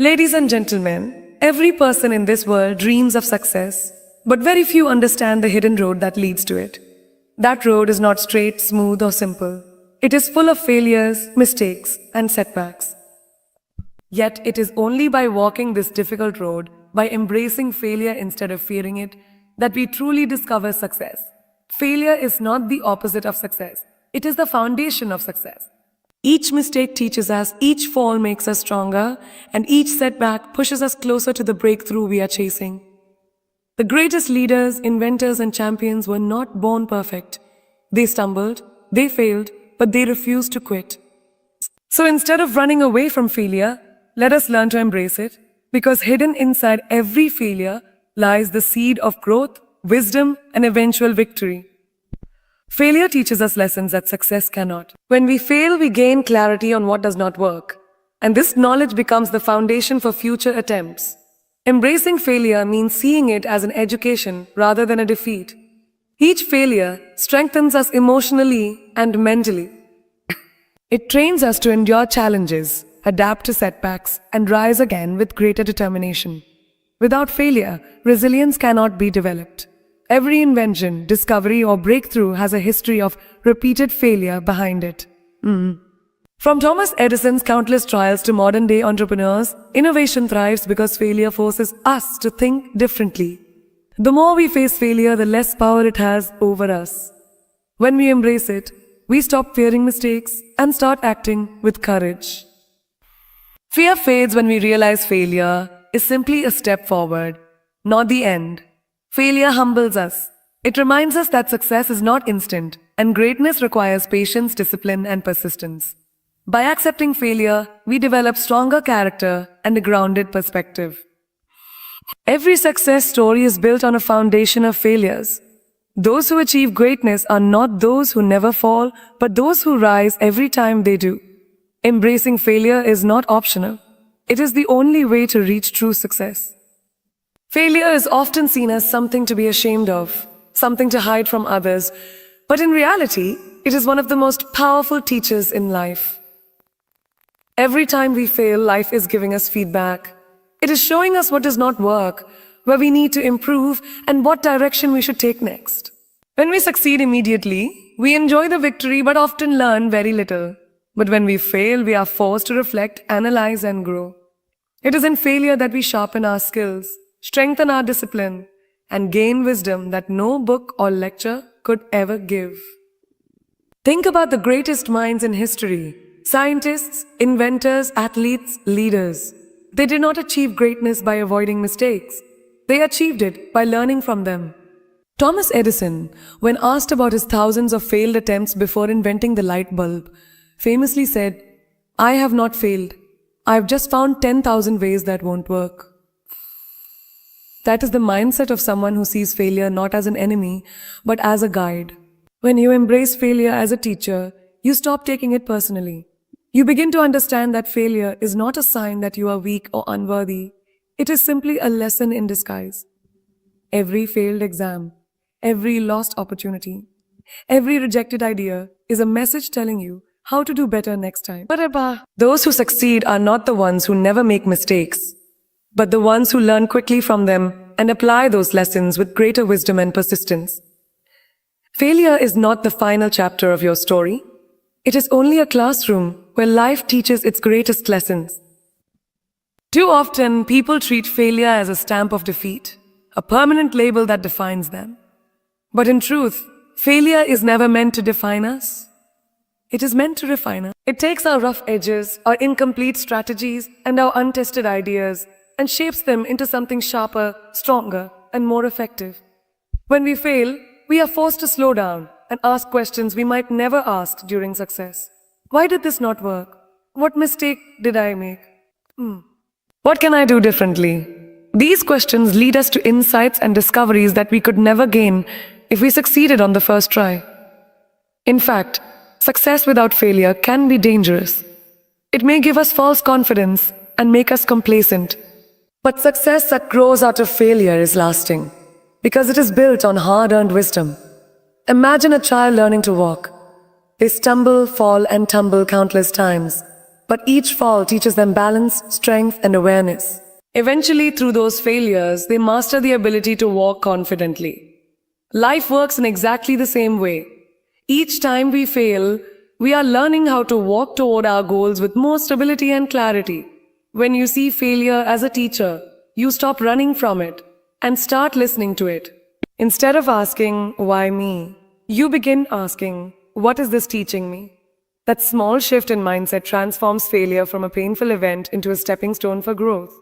Ladies and gentlemen, every person in this world dreams of success, but very few understand the hidden road that leads to it. That road is not straight, smooth, or simple. It is full of failures, mistakes, and setbacks. Yet it is only by walking this difficult road, by embracing failure instead of fearing it, that we truly discover success. Failure is not the opposite of success. It is the foundation of success. Each mistake teaches us, each fall makes us stronger, and each setback pushes us closer to the breakthrough we are chasing. The greatest leaders, inventors, and champions were not born perfect. They stumbled, they failed, but they refused to quit. So instead of running away from failure, let us learn to embrace it, because hidden inside every failure lies the seed of growth, wisdom, and eventual victory. Failure teaches us lessons that success cannot. When we fail, we gain clarity on what does not work. And this knowledge becomes the foundation for future attempts. Embracing failure means seeing it as an education rather than a defeat. Each failure strengthens us emotionally and mentally. It trains us to endure challenges, adapt to setbacks, and rise again with greater determination. Without failure, resilience cannot be developed. Every invention, discovery, or breakthrough has a history of repeated failure behind it. From Thomas Edison's countless trials to modern-day entrepreneurs, innovation thrives because failure forces us to think differently. The more we face failure, the less power it has over us. When we embrace it, we stop fearing mistakes and start acting with courage. Fear fades when we realize failure is simply a step forward, not the end. Failure humbles us. It reminds us that success is not instant, and greatness requires patience, discipline, and persistence. By accepting failure, we develop stronger character and a grounded perspective. Every success story is built on a foundation of failures. Those who achieve greatness are not those who never fall, but those who rise every time they do. Embracing failure is not optional. It is the only way to reach true success. Failure is often seen as something to be ashamed of, something to hide from others, but in reality, it is one of the most powerful teachers in life. Every time we fail, life is giving us feedback. It is showing us what does not work, where we need to improve, and what direction we should take next. When we succeed immediately, we enjoy the victory but often learn very little. But when we fail, we are forced to reflect, analyze, and grow. It is in failure that we sharpen our skills, strengthen our discipline, and gain wisdom that no book or lecture could ever give. Think about the greatest minds in history: scientists, inventors, athletes, leaders. They did not achieve greatness by avoiding mistakes. They achieved it by learning from them. Thomas Edison, when asked about his thousands of failed attempts before inventing the light bulb, famously said, "I have not failed. I have just found 10,000 ways that won't work." That is the mindset of someone who sees failure not as an enemy, but as a guide. When you embrace failure as a teacher, you stop taking it personally. You begin to understand that failure is not a sign that you are weak or unworthy. It is simply a lesson in disguise. Every failed exam, every lost opportunity, every rejected idea is a message telling you how to do better next time. Those who succeed are not the ones who never make mistakes, but the ones who learn quickly from them and apply those lessons with greater wisdom and persistence. Failure is not the final chapter of your story. It is only a classroom where life teaches its greatest lessons. Too often, people treat failure as a stamp of defeat, a permanent label that defines them. But in truth, failure is never meant to define us. It is meant to refine us. It takes our rough edges, our incomplete strategies, and our untested ideas, and shapes them into something sharper, stronger, and more effective. When we fail, we are forced to slow down and ask questions we might never ask during success. Why did this not work? What mistake did I make? What can I do differently? These questions lead us to insights and discoveries that we could never gain if we succeeded on the first try. In fact, success without failure can be dangerous. It may give us false confidence and make us complacent. But success that grows out of failure is lasting, because it is built on hard-earned wisdom. Imagine a child learning to walk. They stumble, fall, and tumble countless times. but each fall teaches them balance, strength, and awareness. Eventually, through those failures, they master the ability to walk confidently. Life works in exactly the same way. Each time we fail, we are learning how to walk toward our goals with more stability and clarity. When you see failure as a teacher, you stop running from it and start listening to it. Instead of asking, why me? You begin asking, what is this teaching me? That small shift in mindset transforms failure from a painful event into a stepping stone for growth.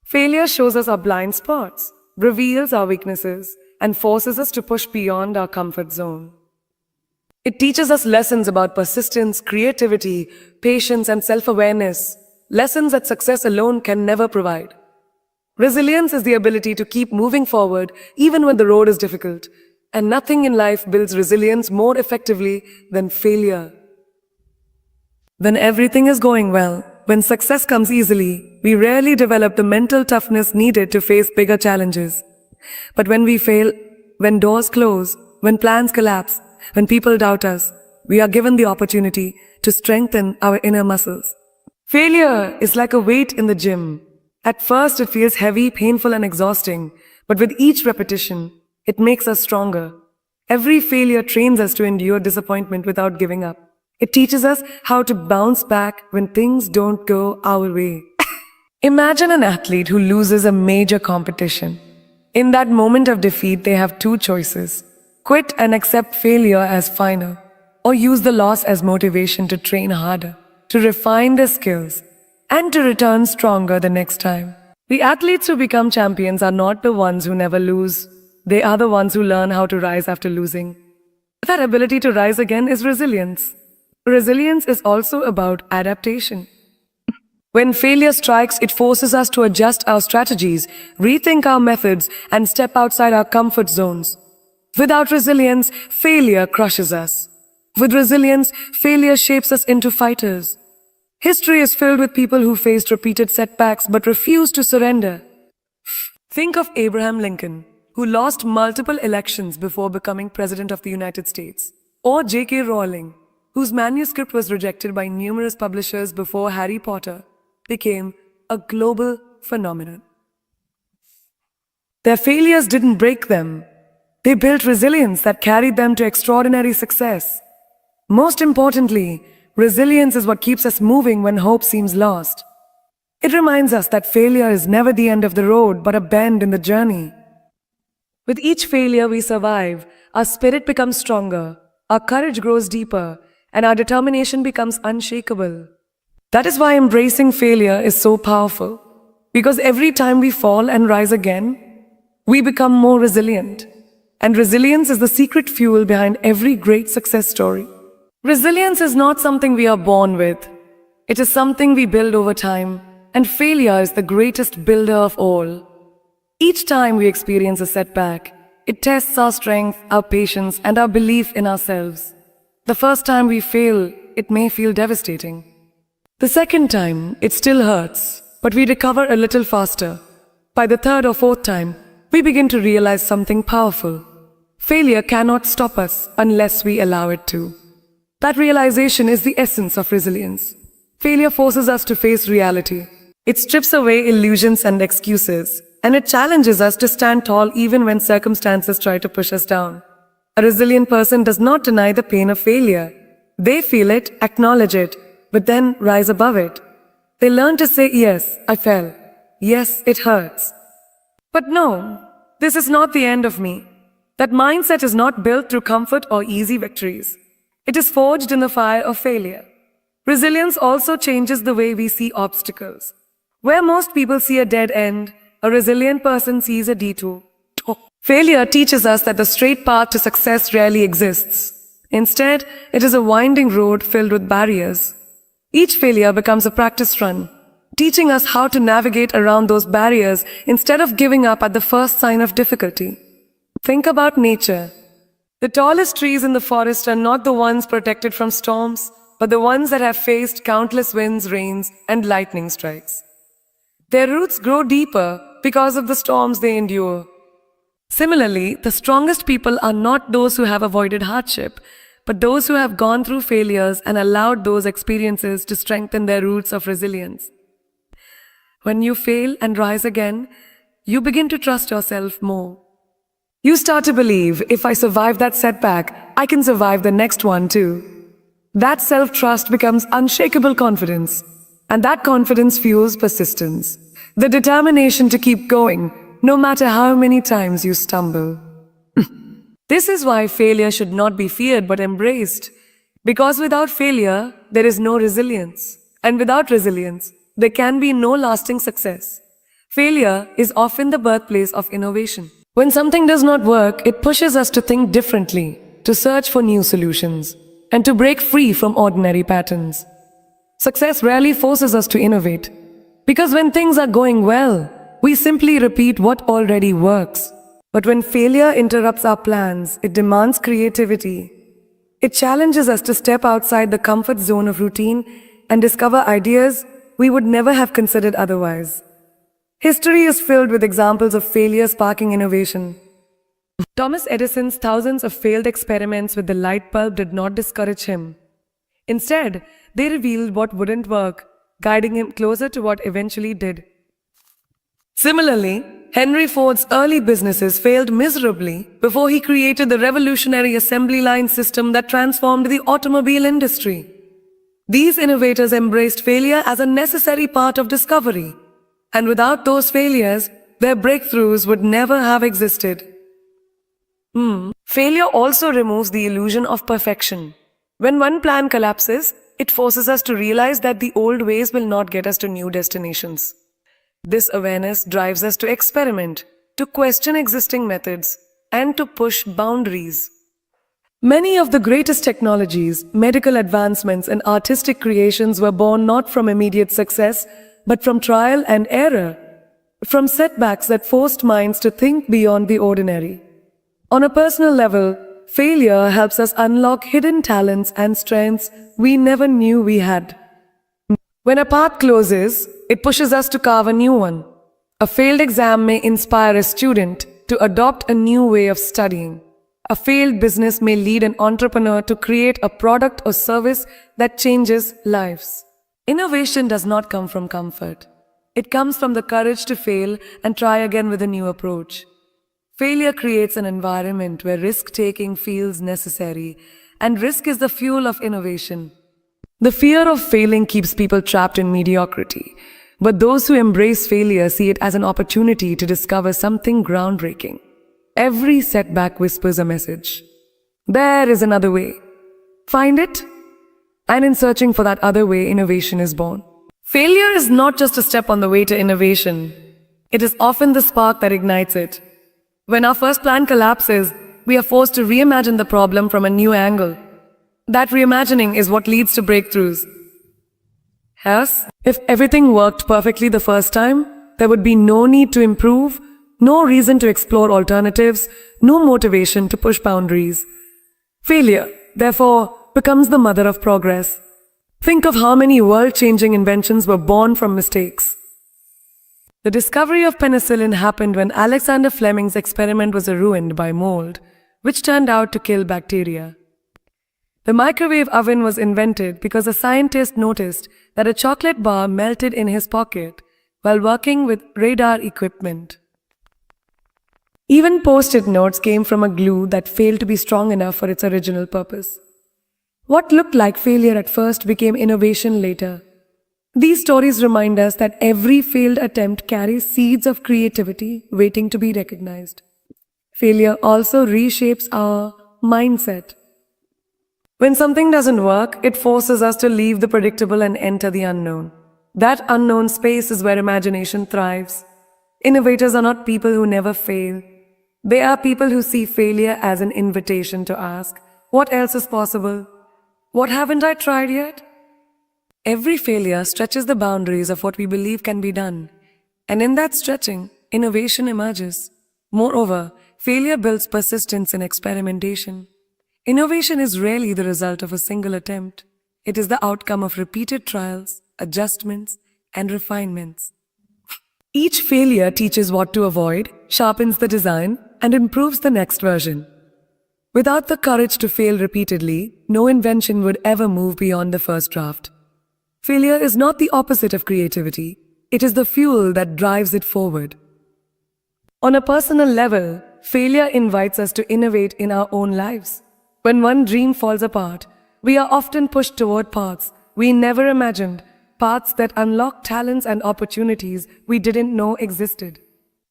Failure shows us our blind spots, reveals our weaknesses, and forces us to push beyond our comfort zone. It teaches us lessons about persistence, creativity, patience, and self-awareness, lessons that success alone can never provide. Resilience is the ability to keep moving forward even when the road is difficult, and nothing in life builds resilience more effectively than failure. When everything is going well, when success comes easily, we rarely develop the mental toughness needed to face bigger challenges. But when we fail, when doors close, when plans collapse, when people doubt us, we are given the opportunity to strengthen our inner muscles. Failure is like a weight in the gym. At first, it feels heavy, painful, and exhausting, but with each repetition, it makes us stronger. Every failure trains us to endure disappointment without giving up. It teaches us how to bounce back when things don't go our way. Imagine an athlete who loses a major competition. In that moment of defeat, they have two choices: quit and accept failure as final, or use the loss as motivation to train harder, to refine their skills, and to return stronger the next time. The athletes who become champions are not the ones who never lose. They are the ones who learn how to rise after losing. That ability to rise again is resilience. Resilience is also about adaptation. When failure strikes, it forces us to adjust our strategies, rethink our methods, and step outside our comfort zones. Without resilience, failure crushes us. With resilience, failure shapes us into fighters. History is filled with people who faced repeated setbacks but refused to surrender. Think of Abraham Lincoln, who lost multiple elections before becoming President of the United States, or J.K. Rowling, whose manuscript was rejected by numerous publishers before Harry Potter became a global phenomenon. Their failures didn't break them. They built resilience that carried them to extraordinary success. Most importantly, resilience is what keeps us moving when hope seems lost. It reminds us that failure is never the end of the road, but a bend in the journey. With each failure we survive, our spirit becomes stronger, our courage grows deeper, and our determination becomes unshakable. That is why embracing failure is so powerful. Because every time we fall and rise again, we become more resilient. And resilience is the secret fuel behind every great success story. Resilience is not something we are born with. It is something we build over time, and failure is the greatest builder of all. Each time we experience a setback, it tests our strength, our patience, and our belief in ourselves. The first time we fail, it may feel devastating. The second time, it still hurts, but we recover a little faster. By the third or fourth time, we begin to realize something powerful. Failure cannot stop us unless we allow it to. That realization is the essence of resilience. Failure forces us to face reality. It strips away illusions and excuses, and it challenges us to stand tall even when circumstances try to push us down. A resilient person does not deny the pain of failure. They feel it, acknowledge it, but then rise above it. They learn to say, yes, I fell. Yes, it hurts. But no, this is not the end of me. That mindset is not built through comfort or easy victories. It is forged in the fire of failure. Resilience also changes the way we see obstacles. Where most people see a dead end, a resilient person sees a detour. Failure teaches us that the straight path to success rarely exists. Instead, it is a winding road filled with barriers. Each failure becomes a practice run, teaching us how to navigate around those barriers instead of giving up at the first sign of difficulty. Think about nature. The tallest trees in the forest are not the ones protected from storms, but the ones that have faced countless winds, rains, and lightning strikes. Their roots grow deeper because of the storms they endure. Similarly, the strongest people are not those who have avoided hardship, but those who have gone through failures and allowed those experiences to strengthen their roots of resilience. When you fail and rise again, you begin to trust yourself more. You start to believe, if I survive that setback, I can survive the next one too. That self-trust becomes unshakable confidence, and that confidence fuels persistence, the determination to keep going, no matter how many times you stumble. This is why failure should not be feared but embraced, because without failure, there is no resilience, and without resilience, there can be no lasting success. Failure is often the birthplace of innovation. When something does not work, it pushes us to think differently, to search for new solutions, and to break free from ordinary patterns. Success rarely forces us to innovate, because when things are going well, we simply repeat what already works. But when failure interrupts our plans, it demands creativity. It challenges us to step outside the comfort zone of routine and discover ideas we would never have considered otherwise. History is filled with examples of failure sparking innovation. Thomas Edison's thousands of failed experiments with the light bulb did not discourage him. Instead, they revealed what wouldn't work, guiding him closer to what eventually did. Similarly, Henry Ford's early businesses failed miserably before he created the revolutionary assembly line system that transformed the automobile industry. These innovators embraced failure as a necessary part of discovery, and without those failures, their breakthroughs would never have existed. Failure also removes the illusion of perfection. When one plan collapses, it forces us to realize that the old ways will not get us to new destinations. This awareness drives us to experiment, to question existing methods, and to push boundaries. Many of the greatest technologies, medical advancements, and artistic creations were born not from immediate success, but from trial and error, from setbacks that forced minds to think beyond the ordinary. On a personal level, failure helps us unlock hidden talents and strengths we never knew we had. When a path closes, it pushes us to carve a new one. A failed exam may inspire a student to adopt a new way of studying. A failed business may lead an entrepreneur to create a product or service that changes lives. Innovation does not come from comfort. It comes from the courage to fail and try again with a new approach. Failure creates an environment where risk-taking feels necessary, and risk is the fuel of innovation. The fear of failing keeps people trapped in mediocrity, but those who embrace failure see it as an opportunity to discover something groundbreaking. Every setback whispers a message. There is another way. Find it, and in searching for that other way, innovation is born. Failure is not just a step on the way to innovation. It is often the spark that ignites it. When our first plan collapses, we are forced to reimagine the problem from a new angle. That reimagining is what leads to breakthroughs. Yes, if everything worked perfectly the first time, there would be no need to improve, no reason to explore alternatives, no motivation to push boundaries. Failure, therefore, becomes the mother of progress. Think of how many world-changing inventions were born from mistakes. The discovery of penicillin happened when Alexander Fleming's experiment was ruined by mold, which turned out to kill bacteria. The microwave oven was invented because a scientist noticed that a chocolate bar melted in his pocket while working with radar equipment. Even post-it notes came from a glue that failed to be strong enough for its original purpose. What looked like failure at first became innovation later. These stories remind us that every failed attempt carries seeds of creativity waiting to be recognized. Failure also reshapes our mindset. When something doesn't work, it forces us to leave the predictable and enter the unknown. That unknown space is where imagination thrives. Innovators are not people who never fail. They are people who see failure as an invitation to ask, what else is possible? What haven't I tried yet? Every failure stretches the boundaries of what we believe can be done. And in that stretching, innovation emerges. Moreover, failure builds persistence in experimentation. Innovation is rarely the result of a single attempt. It is the outcome of repeated trials, adjustments, and refinements. Each failure teaches what to avoid, sharpens the design, and improves the next version. Without the courage to fail repeatedly, no invention would ever move beyond the first draft. Failure is not the opposite of creativity, it is the fuel that drives it forward. On a personal level, failure invites us to innovate in our own lives. When one dream falls apart, we are often pushed toward paths we never imagined, paths that unlock talents and opportunities we didn't know existed.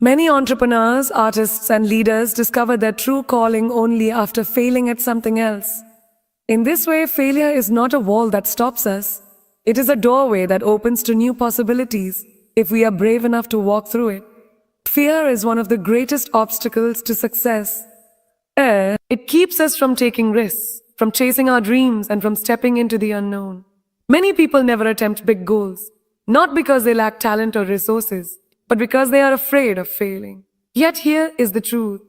Many entrepreneurs, artists, and leaders discover their true calling only after failing at something else. In this way, failure is not a wall that stops us. It is a doorway that opens to new possibilities if we are brave enough to walk through it. Fear is one of the greatest obstacles to success. It keeps us from taking risks, from chasing our dreams, and from stepping into the unknown. Many people never attempt big goals, not because they lack talent or resources, but because they are afraid of failing. Yet here is the truth.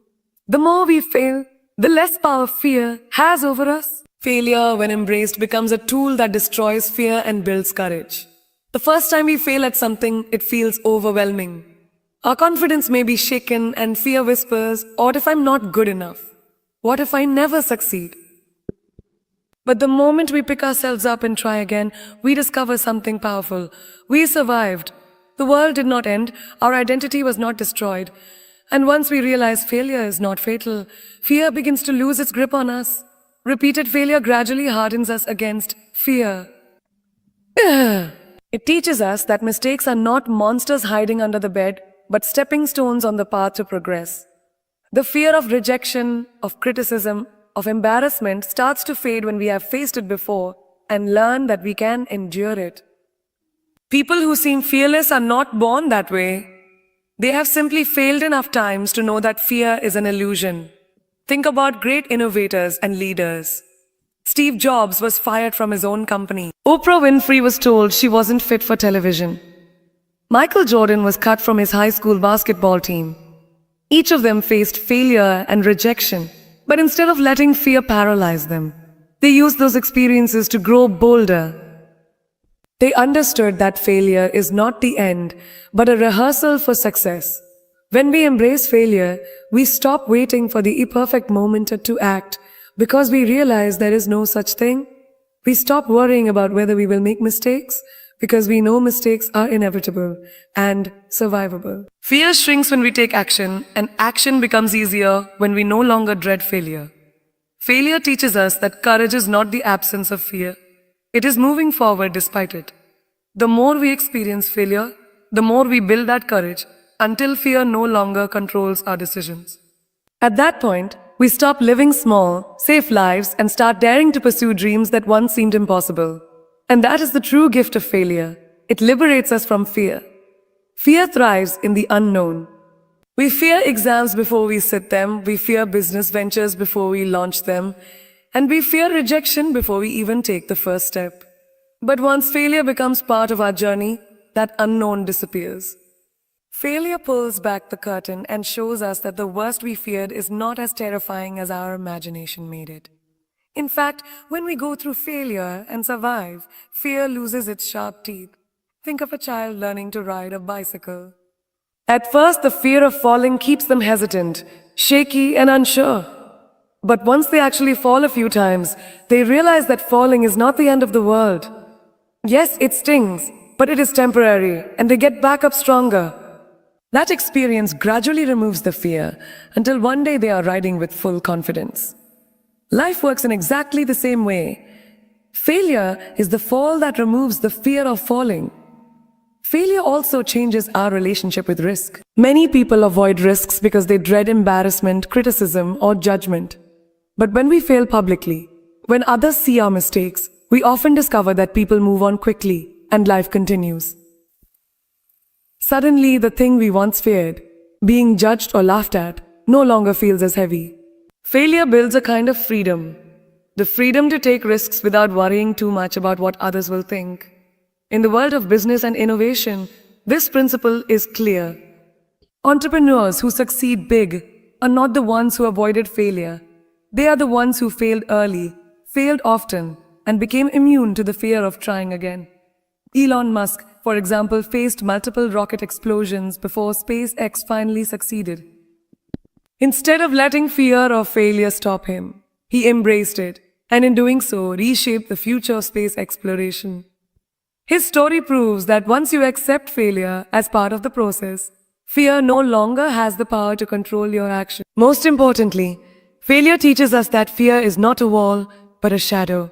The more we fail, the less power fear has over us. Failure, when embraced, becomes a tool that destroys fear and builds courage. The first time we fail at something, it feels overwhelming. Our confidence may be shaken and fear whispers, "What if I'm not good enough? What if I never succeed?" But the moment we pick ourselves up and try again, we discover something powerful. We survived. The world did not end, our identity was not destroyed. And once we realize failure is not fatal, fear begins to lose its grip on us. Repeated failure gradually hardens us against fear. It teaches us that mistakes are not monsters hiding under the bed, but stepping stones on the path to progress. The fear of rejection, of criticism, of embarrassment starts to fade when we have faced it before and learn that we can endure it. People who seem fearless are not born that way. They have simply failed enough times to know that fear is an illusion. Think about great innovators and leaders. Steve Jobs was fired from his own company. Oprah Winfrey was told she wasn't fit for television. Michael Jordan was cut from his high school basketball team. Each of them faced failure and rejection, but instead of letting fear paralyze them, they used those experiences to grow bolder. They understood that failure is not the end, but a rehearsal for success. When we embrace failure, we stop waiting for the perfect moment to act because we realize there is no such thing. We stop worrying about whether we will make mistakes because we know mistakes are inevitable and survivable. Fear shrinks when we take action, and action becomes easier when we no longer dread failure. Failure teaches us that courage is not the absence of fear. It is moving forward despite it. The more we experience failure, the more we build that courage until fear no longer controls our decisions. At that point, we stop living small, safe lives and start daring to pursue dreams that once seemed impossible. And that is the true gift of failure. It liberates us from fear. Fear thrives in the unknown. We fear exams before we sit them, we fear business ventures before we launch them, and we fear rejection before we even take the first step. But once failure becomes part of our journey, that unknown disappears. Failure pulls back the curtain and shows us that the worst we feared is not as terrifying as our imagination made it. In fact, when we go through failure and survive, fear loses its sharp teeth. Think of a child learning to ride a bicycle. At first, the fear of falling keeps them hesitant, shaky, and unsure. But once they actually fall a few times, they realize that falling is not the end of the world. Yes, it stings, but it is temporary, and they get back up stronger. That experience gradually removes the fear until one day they are riding with full confidence. Life works in exactly the same way. Failure is the fall that removes the fear of falling. Failure also changes our relationship with risk. Many people avoid risks because they dread embarrassment, criticism, or judgment. But when we fail publicly, when others see our mistakes, we often discover that people move on quickly and life continues. Suddenly, the thing we once feared, being judged or laughed at, no longer feels as heavy. Failure builds a kind of freedom, the freedom to take risks without worrying too much about what others will think. In the world of business and innovation, this principle is clear. Entrepreneurs who succeed big are not the ones who avoided failure. They are the ones who failed early, failed often, and became immune to the fear of trying again. Elon Musk, for example, faced multiple rocket explosions before SpaceX finally succeeded. Instead of letting fear or failure stop him, He embraced it, and in doing so, reshaped the future of space exploration. His story proves that once you accept failure as part of the process, fear no longer has the power to control your action. Most importantly, failure teaches us that fear is not a wall, but a shadow.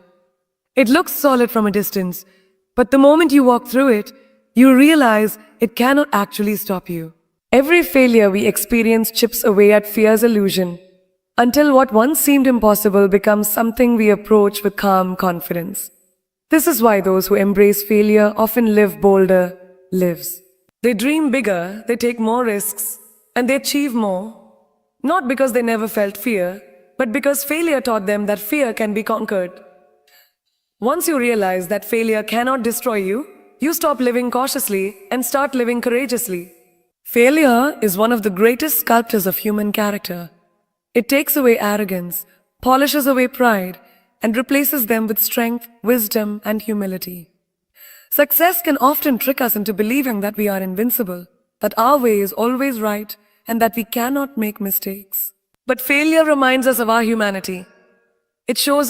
It looks solid from a distance, but the moment you walk through it, you realize it cannot actually stop you. Every failure we experience chips away at fear's illusion, until what once seemed impossible becomes something we approach with calm confidence. This is why those who embrace failure often live bolder lives. They dream bigger, they take more risks, and they achieve more, not because they never felt fear, but because failure taught them that fear can be conquered. Once you realize that failure cannot destroy you, you stop living cautiously and start living courageously. Failure is one of the greatest sculptors of human character. It takes away arrogance, polishes away pride, and replaces them with strength, wisdom, and humility. Success can often trick us into believing that we are invincible, that our way is always right, and that we cannot make mistakes. But failure reminds us of our humanity. It shows